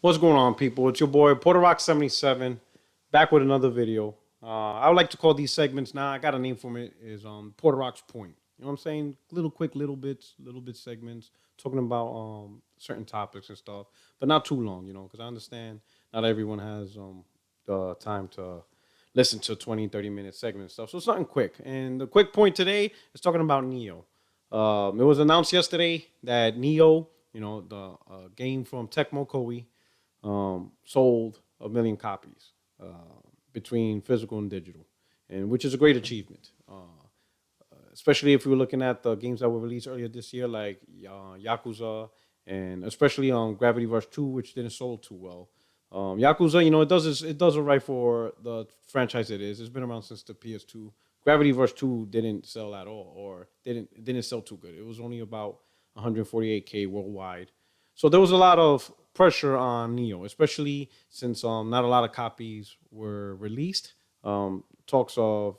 What's going on, people? It's your boy Puerto Rock 77 back with another video. I would like to call these segments now. I got a name for it. Is Puerto Rock's Point. You know what I'm saying? Little quick, little bit segments talking about certain topics and stuff, but not too long. Because I understand not everyone has the time to listen to 20, 30-minute segment stuff. So something quick. And the quick point today is talking about Nioh. It was announced yesterday that Nioh, the game from Tecmo Koei, sold 1 million copies between physical and digital, and which is a great achievement. Especially if we were looking at the games that were released earlier this year, like Yakuza, and especially on Gravity Rush 2, which didn't sold too well. Yakuza, it does it right for the franchise it is. It's been around since the PS2. Gravity Rush 2 didn't sell at all, or didn't sell too good. It was only about 148K worldwide. So there was a lot of pressure on Nioh, especially since not a lot of copies were released. Talks of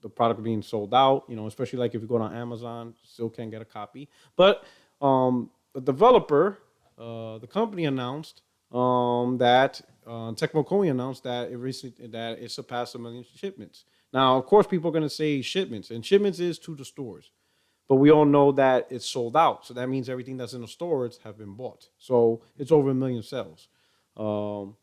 the product being sold out, especially like if you go on Amazon, still can't get a copy. But the developer, the company announced that Tecmo Koei announced that it surpassed 1 million shipments. Now, of course, people are going to say shipments, and shipments is to the stores. But we all know that it's sold out. So that means everything that's in the stores have been bought. So it's over 1 million sales. Um,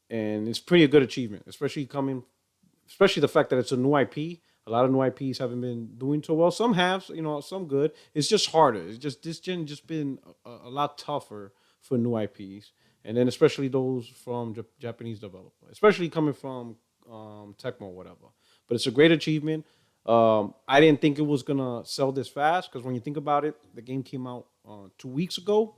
and it's pretty a good achievement, especially the fact that it's a new IP. A lot of new IPs haven't been doing so well. Some have, some good. It's just harder. It's just this gen just been a lot tougher for new IPs, and then especially those from Japanese developer, especially coming from Tecmo or whatever. But it's a great achievement. I didn't think it was gonna sell this fast because when you think about it, the game came out 2 weeks ago.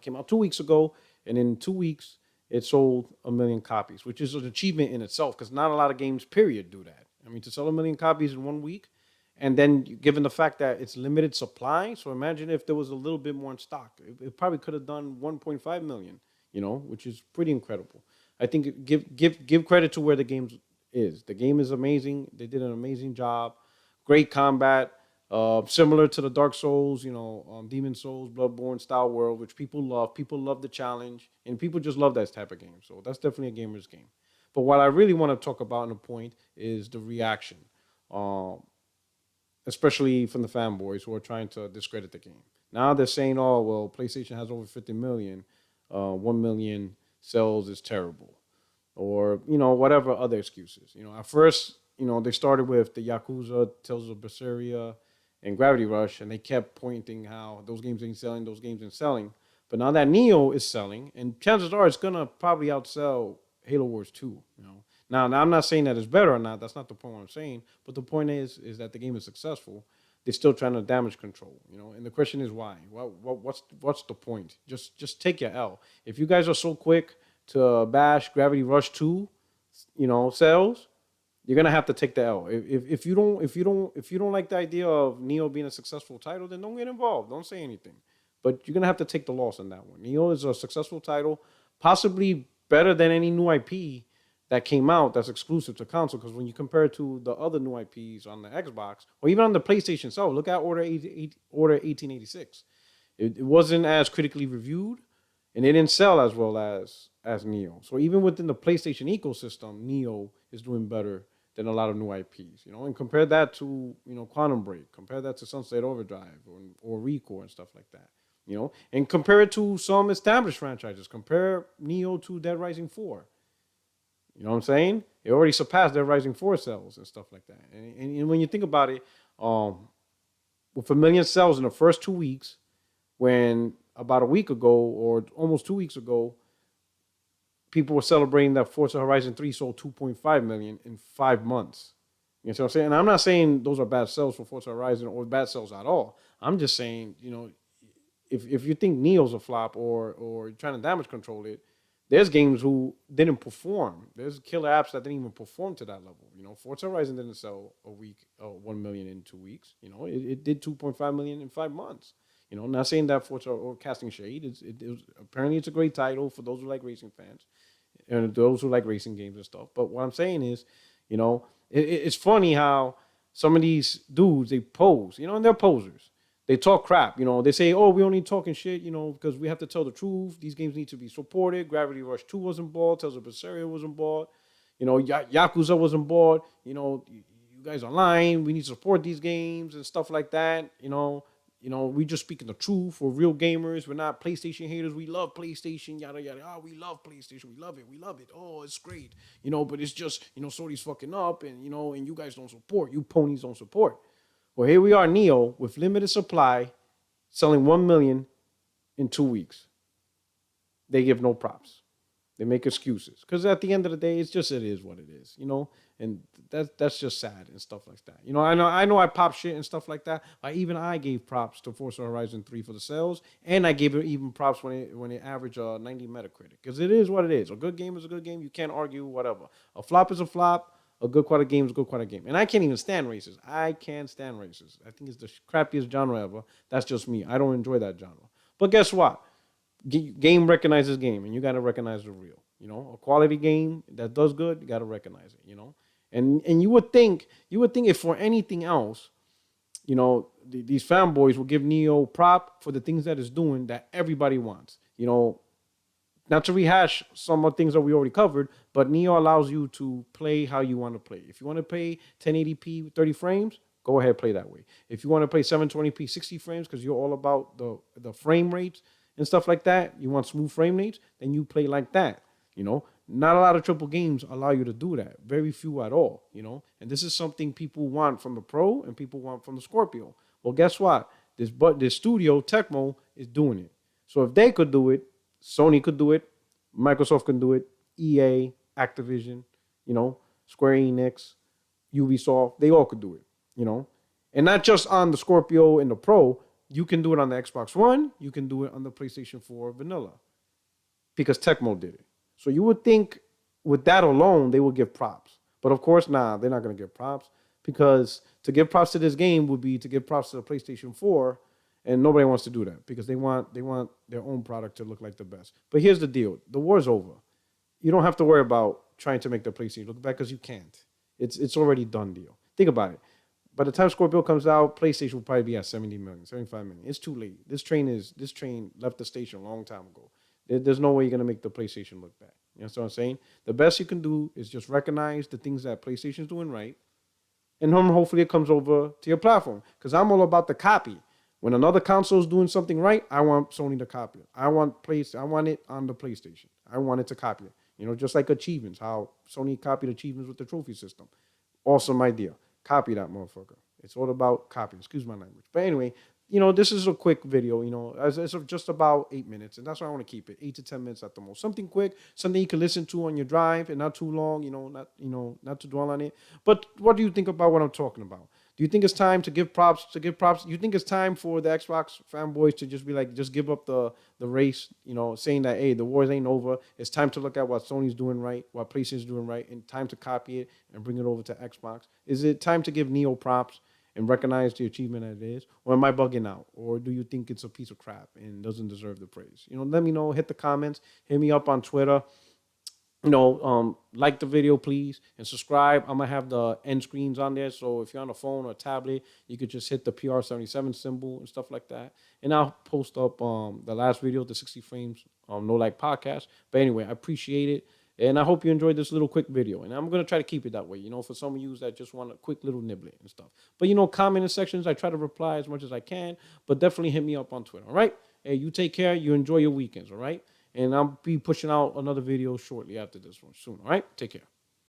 Came out 2 weeks ago, and in 2 weeks, it sold 1 million copies, which is an achievement in itself because not a lot of games, period, do that. I mean, to sell 1 million copies in 1 week, and then given the fact that it's limited supply, so imagine if there was a little bit more in stock, it probably could have done 1.5 million, which is pretty incredible. I think give credit to where the game is. The game is amazing. They did an amazing job. Great combat. Similar to the Dark Souls, Demon Souls, Bloodborne style world, which people love. People love the challenge, and people just love that type of game. So that's definitely a gamer's game. But what I really want to talk about in the point is the reaction, um, especially from the fanboys who are trying to discredit the game. Now they're saying, "Oh, well, PlayStation has over 50 million. 1 million sales is terrible," or whatever other excuses. At first, they started with the Yakuza, Tales of Berseria, and Gravity Rush, and they kept pointing how those games ain't selling, those games ain't selling. But now that Neo is selling, and chances are it's gonna probably outsell Halo Wars 2. Now I'm not saying that it's better or not. That's not the point I'm saying. But the point is that the game is successful. They're still trying to damage control, And the question is why? What's the point? Just take your L. If you guys are so quick to bash Gravity Rush 2, sales, you're gonna have to take the L. If you don't like the idea of Nioh being a successful title, then don't get involved. Don't say anything. But you're gonna have to take the loss on that one. Nioh is a successful title, possibly better than any new IP that came out that's exclusive to console. Because when you compare it to the other new IPs on the Xbox or even on the PlayStation itself, look at Order 1886. It wasn't as critically reviewed, and it didn't sell as well as Nioh. So even within the PlayStation ecosystem, Nioh is doing better than a lot of new IPs. And compare that to Quantum Break, compare that to Sunset Overdrive or Recore and stuff like that. And compare it to some established franchises. Compare Nioh to Dead Rising 4. You know what I'm saying? It already surpassed Dead Rising 4 sales and stuff like that. And when you think about it, with 1 million sales in the first 2 weeks, when about a week ago or almost 2 weeks ago, people were celebrating that Forza Horizon 3 sold 2.5 million in 5 months. You know what I'm saying? And I'm not saying those are bad sales for Forza Horizon or bad sales at all. I'm just saying, if you think Neo's a flop or you're trying to damage control it, there's games who didn't perform. There's killer apps that didn't even perform to that level. Forza Horizon didn't sell 1 million in 2 weeks. It did 2.5 million in 5 months. Not saying that Forza or casting shade. Apparently it's a great title for those who like racing fans and those who like racing games and stuff. But what I'm saying is, it's funny how some of these dudes they pose, and they're posers. They talk crap, you know. They say, "Oh, we only talking shit," you know, because we have to tell the truth. These games need to be supported. Gravity Rush 2 wasn't bought. Tales of Berseria wasn't bought. You know, Yakuza wasn't bought. You know, you guys are lying. We need to support these games and stuff like that. You know, we just speaking the truth. We're real gamers. We're not PlayStation haters. We love PlayStation. Yada yada. Oh, we love PlayStation. We love it. We love it. Oh, it's great. You know, but it's just, you know, Sony's fucking up, and you know, and you guys don't support. You ponies don't support. Well, here we are, Nioh, with limited supply, selling 1 million in 2 weeks. They give no props. They make excuses because at the end of the day, it is what it is, you know, and that's just sad and stuff like that. You know, I pop shit and stuff like that. Even I gave props to Forza Horizon 3 for the sales, and I gave it even props when it averaged 90 Metacritic because it is what it is. A good game is a good game. You can't argue whatever. A flop is a flop. A good quality game is a good quality game. And I can't even stand races. I can't stand races. I think it's the crappiest genre ever. That's just me. I don't enjoy that genre. But guess what? Game recognizes game, and you got to recognize the real. You know, a quality game that does good, you got to recognize it. You know, and you would think if for anything else, you know, these fanboys will give Nioh prop for the things that it's doing that everybody wants. You know, not to rehash some of the things that we already covered, but Nioh allows you to play how you want to play. If you want to play 1080p with 30 frames, go ahead, play that way. If you want to play 720p 60 frames because you're all about the frame rates and stuff like that, you want smooth frame rates, then you play like that. You know, not a lot of triple games allow you to do that. Very few at all, you know. And this is something people want from the Pro and people want from the Scorpio. Well, guess what? This studio, Tecmo, is doing it. So if they could do it, Sony could do it, Microsoft can do it, EA, Activision, you know, Square Enix, Ubisoft, they all could do it, you know. And not just on the Scorpio and the Pro, you can do it on the Xbox One, you can do it on the PlayStation 4 vanilla because Tecmo did it. So you would think with that alone, they would give props. But of course, nah, they're not going to give props because to give props to this game would be to give props to the PlayStation 4, and nobody wants to do that because they want their own product to look like the best. But here's the deal. The war's over. You don't have to worry about trying to make the PlayStation look better because you can't. It's already done deal. Think about it. By the time Scorpio comes out, PlayStation will probably be at 70 million, 75 million. It's too late. This train left the station a long time ago. There's no way you're going to make the PlayStation look bad. You know what I'm saying? The best you can do is just recognize the things that PlayStation's doing right, and hopefully it comes over to your platform. Because I'm all about the copy. When another console is doing something right, I want Sony to copy it. I want it on the PlayStation. I want it to copy it. You know, just like achievements, how Sony copied achievements with the trophy system. Awesome idea. Copy that motherfucker. It's all about copying. Excuse my language. But anyway, you know, this is a quick video, you know, it's just about 8 minutes. And that's why I want to keep it 8 to 10 minutes at the most. Something quick, something you can listen to on your drive and not too long, not to dwell on it. But what do you think about what I'm talking about? Do you think it's time to give props? You think it's time for the Xbox fanboys to just be like, just give up the race, you know, saying that, hey, the wars ain't over. It's time to look at what Sony's doing right, what PlayStation's doing right, and time to copy it and bring it over to Xbox? Is it time to give Nioh props and recognize the achievement that it is? Or am I bugging out? Or do you think it's a piece of crap and doesn't deserve the praise? You know, let me know. Hit the comments. Hit me up on Twitter. You know, like the video, please, and subscribe. I'm going to have the end screens on there. So if you're on a phone or a tablet, you could just hit the PR77 symbol and stuff like that. And I'll post up the last video, the 60 frames, No Like podcast. But anyway, I appreciate it. And I hope you enjoyed this little quick video. And I'm going to try to keep it that way, you know, for some of you that just want a quick little nibbling and stuff. But, you know, comment in sections. I try to reply as much as I can. But definitely hit me up on Twitter, all right? Hey, you take care. You enjoy your weekends, all right? And I'll be pushing out another video shortly after this one soon, all right? Take care.